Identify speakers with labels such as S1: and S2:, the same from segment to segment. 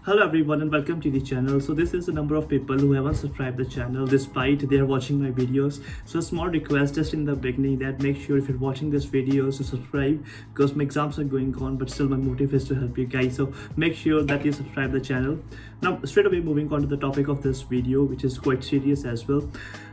S1: Hello everyone and welcome to the channel. So this is a number of people who haven't subscribed the channel despite they are watching my videos. So a small request just in the beginning that make sure if you're watching this video to subscribe because my exams are going on, but still my motive is to help you guys. So make sure that you subscribe the channel. Now straight away moving on to the topic of this video, which is quite serious as well.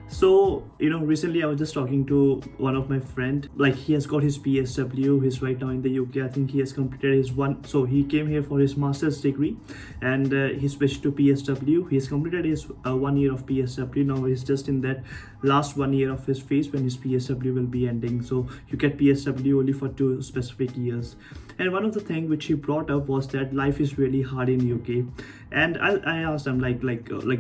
S1: So recently I was just talking to one of my friend. Like, he has got his PSW. He's right now in the UK. I think he has completed his one. So he came here for his master's degree, and he switched to PSW. He has completed his 1 year of PSW. Now he's just in that last 1 year of his phase when his PSW will be ending. So you get PSW only for 2 specific years. And one of the things which he brought up was that life is really hard in UK. And I asked him like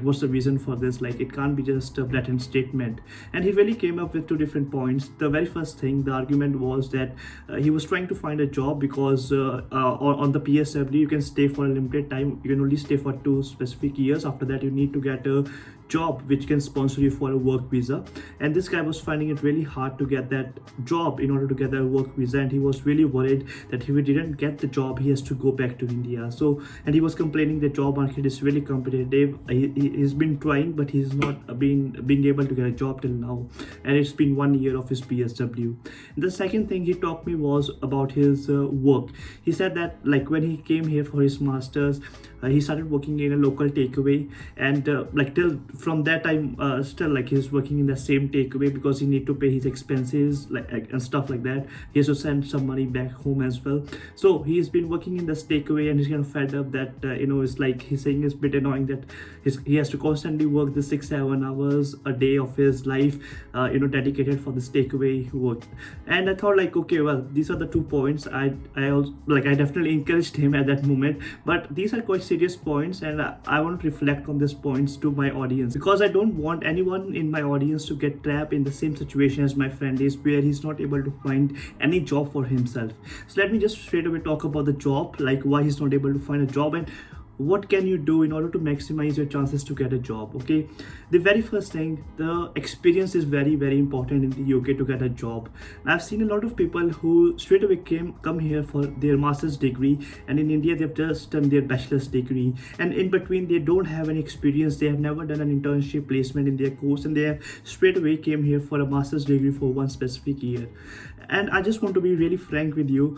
S1: what's the reason for this? Like, it can't be just a blatant statement. And he really came up with 2 different points. The very first thing, the argument was that he was trying to find a job because on the PSW you can stay for a limited time. You can only stay for 2 specific years. After that you need to get a job which can sponsor you for a work visa, and this guy was finding it really hard to get that job in order to get that work visa, and he was really worried that if he didn't get the job he has to go back to India. So, and he was complaining the job market is really competitive. He's been trying, but he's not being able to get a job till now, and it's been 1 year of his PSW. And the second thing he talked me was about his work. He said that like when he came here for his masters, he started working in a local takeaway, and like till from that time still like he's working in the same takeaway because he need to pay his expenses like and stuff like that. He has to send some money back home as well. So he's been working in this takeaway, and he's kind of fed up that it's like he's saying it's a bit annoying that he has to constantly work the 6-7 hours a day of his life dedicated for this takeaway work. And I thought like, okay, well, these are the 2 points. I also like I definitely encouraged him at that moment, but these are quite serious points, and I want to reflect on these points to my audience because I don't want anyone in my audience to get trapped in the same situation as my friend is, where he's not able to find any job for himself. So let me just straight away talk about the job, like why he's not able to find a job and what can you do in order to maximize your chances to get a job. Okay, the very first thing, the experience is very important in the UK to get a job. I've seen a lot of people who straight away come here for their master's degree, and in India they've just done their bachelor's degree, and in between they don't have any experience. They have never done an internship placement in their course, and they have straight away came here for a master's degree for one specific year. And I just want to be really frank with you.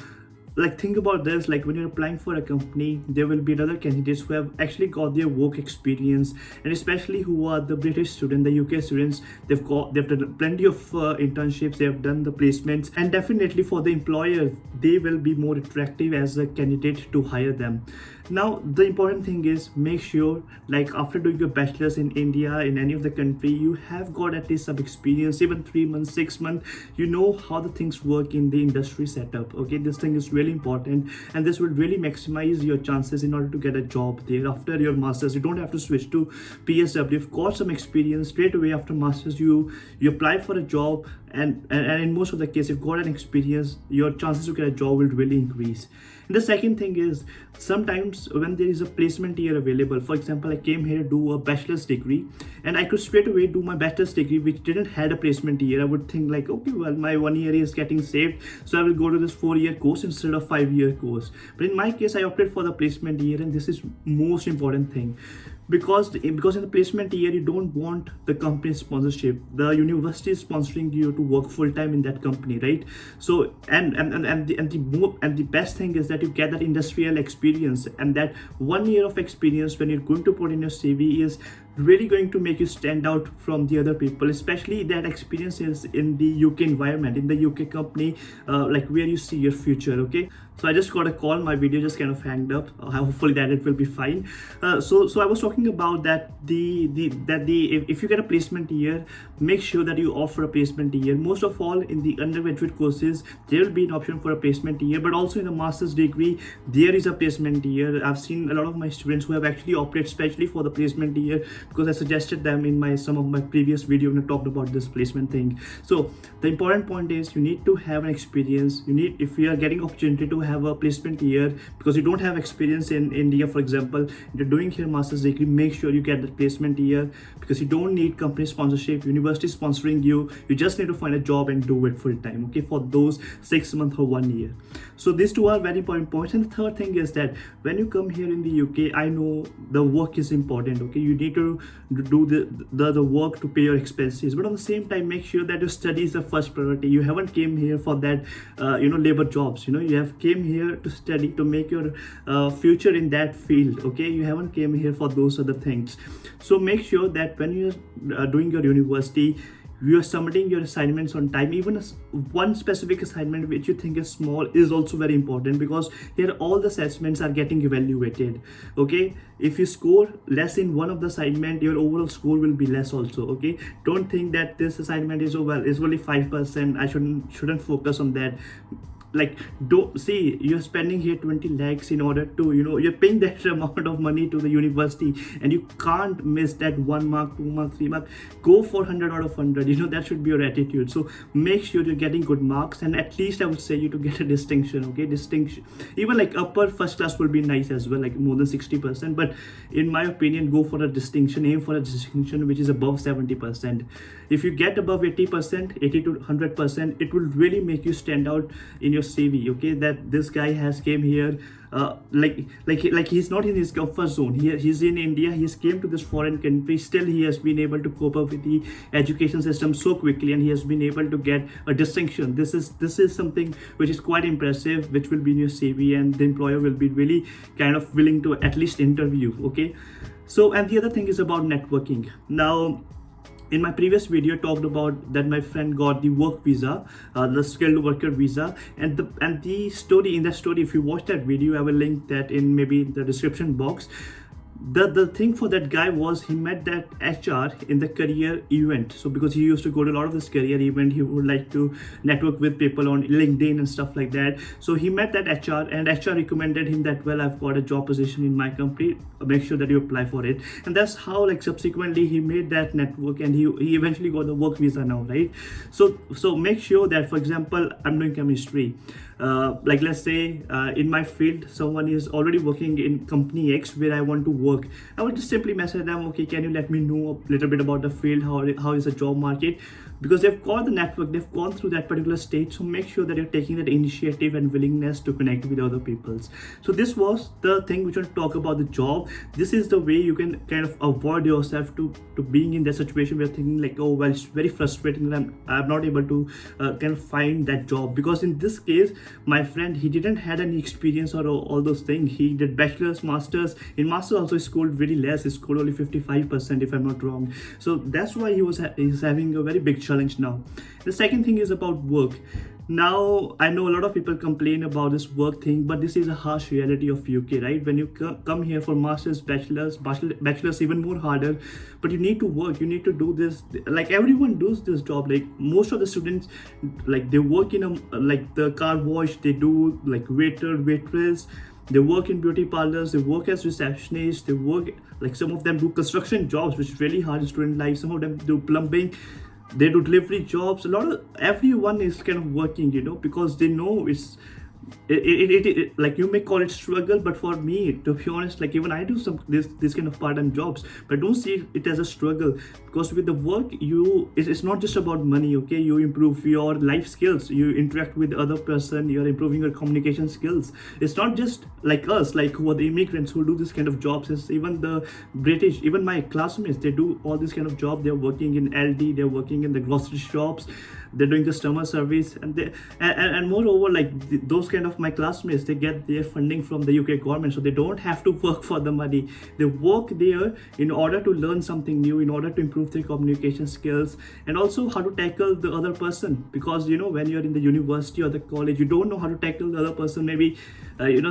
S1: Like, think about this, like when you're applying for a company, there will be other candidates who have actually got their work experience, and especially who are the British student, the UK students. They've done plenty of internships, they have done the placements, and definitely for the employer they will be more attractive as a candidate to hire them. Now the important thing is, make sure like after doing your bachelor's in India, in any of the country, you have got at least some experience, even 3 months, 6 months. You know how the things work in the industry setup. Okay, this thing is really important, and this will really maximize your chances in order to get a job there after your masters. You don't have to switch to PSW. You've got some experience straight away after masters. You apply for a job, and in most of the case, if you've got an experience, your chances to get a job will really increase. And the second thing is, sometimes when there is a placement year available, for example, I came here to do a bachelor's degree, and I could straight away do my bachelor's degree which didn't had a placement year. I would think like, okay, well, my 1 year is getting saved, so I will go to this 4-year course instead of 5-year course. But in my case, I opted for the placement year, and this is most important thing, because in the placement year you don't want the company sponsorship. The university is sponsoring you to work full-time in that company, right? So and the best thing is that you get that industrial experience, and that 1 year of experience when you're going to put in your CV is really going to make you stand out from the other people, especially that experience is in the UK environment, in the UK company, like where you see your future. Okay, so I just got a call, my video just kind of hanged up. Hopefully that it will be fine. So I was talking about that if you get a placement year, make sure that you offer a placement year. Most of all in the undergraduate courses there will be an option for a placement year, but also in a master's degree there is a placement year. I've seen a lot of my students who have actually opted especially for the placement year because I suggested them in my some of my previous video when I talked about this placement thing. So the important point is you need to have an experience. You need, if you are getting opportunity to have a placement year because you don't have experience in India, for example, you're doing here master's degree, make sure you get the placement year, because you don't need company sponsorship, university sponsoring you. You just need to find a job and do it full time, okay, for those 6 months or 1 year. So these two are very important points. And the third thing is that when you come here in the UK, I know the work is important, okay, you need to do the work to pay your expenses, but at the same time make sure that your study is the first priority. You haven't came here for that labor jobs, you have came here to study, to make your future in that field, okay. You haven't came here for those other things. So make sure that when you're doing your university, you are submitting your assignments on time. Even one specific assignment which you think is small is also very important, because here all the assessments are getting evaluated, okay. If you score less in one of the assignment, your overall score will be less also, okay. Don't think that this assignment is only 5%, I shouldn't focus on that. Like, don't see, you're spending here 20 lakhs in order to, you're paying that amount of money to the university, and you can't miss that 1 mark, 2 mark, 3 mark. Go for 100 out of 100, that should be your attitude. So make sure you're getting good marks, and at least I would say you to get a distinction, okay. Distinction, even like upper first class will be nice as well, like more than 60%, but in my opinion, go for a distinction, aim for a distinction which is above 70%. If you get above 80%, 80 to 100%, it will really make you stand out in your CV, okay, that this guy has came here, like he's not in his comfort zone. He's in India, he's came to this foreign country, still he has been able to cope up with the education system so quickly, and he has been able to get a distinction. This is something which is quite impressive, which will be in your CV, and the employer will be really kind of willing to at least interview, okay. So, and the other thing is about networking. Now, in my previous video, I talked about that my friend got the work visa, the skilled worker visa, and the story, in that story, if you watch that video, I will link that in maybe the description box. The thing for that guy was he met that HR in the career event. So because he used to go to a lot of this career event, he would like to network with people on LinkedIn and stuff like that. So he met that HR, and HR recommended him that, well, I've got a job position in my company, make sure that you apply for it. And that's how, like, subsequently he made that network, and he eventually got the work visa now, right? So make sure that, for example, I'm doing chemistry, like let's say in my field someone is already working in company X where I want to work. I would just simply message them, okay, can you let me know a little bit about the field, how is the job market, because they've got the network, they've gone through that particular stage. So make sure that you're taking that initiative and willingness to connect with other peoples. So this was the thing which I want to talk about the job. This is the way you can kind of avoid yourself to being in that situation where you're thinking like, oh well, it's very frustrating and I'm not able to kind of find that job. Because in this case, my friend, he didn't had any experience or all those things. He did bachelor's, master's. In master's also he scored very less. He scored only 55% if I'm not wrong. So that's why he's having a very big challenge now. The second thing is about work. Now, I know a lot of people complain about this work thing, but this is a harsh reality of UK, right? When you come here for master's, bachelor's even more harder, but you need to work, you need to do this. Like everyone does this job. Like most of the students, like they work in like the car wash, they do like waiter, waitress, they work in beauty parlors, they work as receptionists, they work, like some of them do construction jobs, which is really hard in student life. Some of them do plumbing, they do delivery jobs. Everyone is kind of working, because they know it's like you may call it struggle, but for me, to be honest, like even I do this kind of part-time jobs, but don't see it as a struggle, because with the work it's not just about money, okay. You improve your life skills, you interact with the other person, you're improving your communication skills. It's not just like us, like who are the immigrants who do this kind of jobs. It's even the British, even my classmates, they do all this kind of job. They're working in LD, they're working in the grocery shops, they're doing customer service, and moreover, like those kind of my classmates, they get their funding from the UK government, so they don't have to work for the money. They work there in order to learn something new, in order to improve their communication skills, and also how to tackle the other person. Because when you're in the university or the college, you don't know how to tackle the other person. Maybe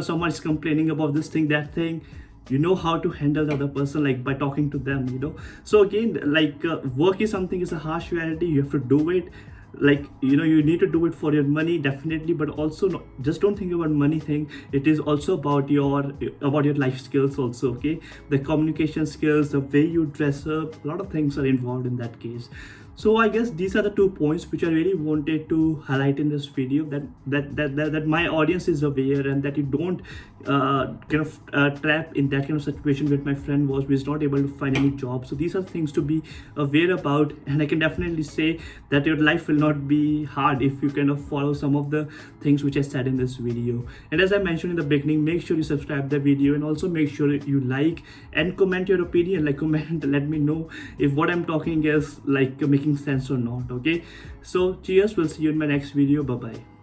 S1: someone is complaining about this thing, that thing. You know how to handle the other person, like by talking to them. So again, like work is a harsh reality. You have to do it. like, you know, you need to do it for your money, definitely, but also just don't think about money thing. It is also about your life skills also, okay? The communication skills, the way you dress up, a lot of things are involved in that case. So I guess these are the 2 points which I really wanted to highlight in this video, that my audience is aware, and that you don't kind of trap in that kind of situation where my friend was, who is not able to find any job. So these are things to be aware about, and I can definitely say that your life will not be hard if you kind of follow some of the things which I said in this video. And as I mentioned in the beginning, make sure you subscribe the video, and also make sure you like and comment your opinion. Like, comment, let me know if what I'm talking is like making sense or not. Okay, so cheers, we'll see you in my next video. Bye bye.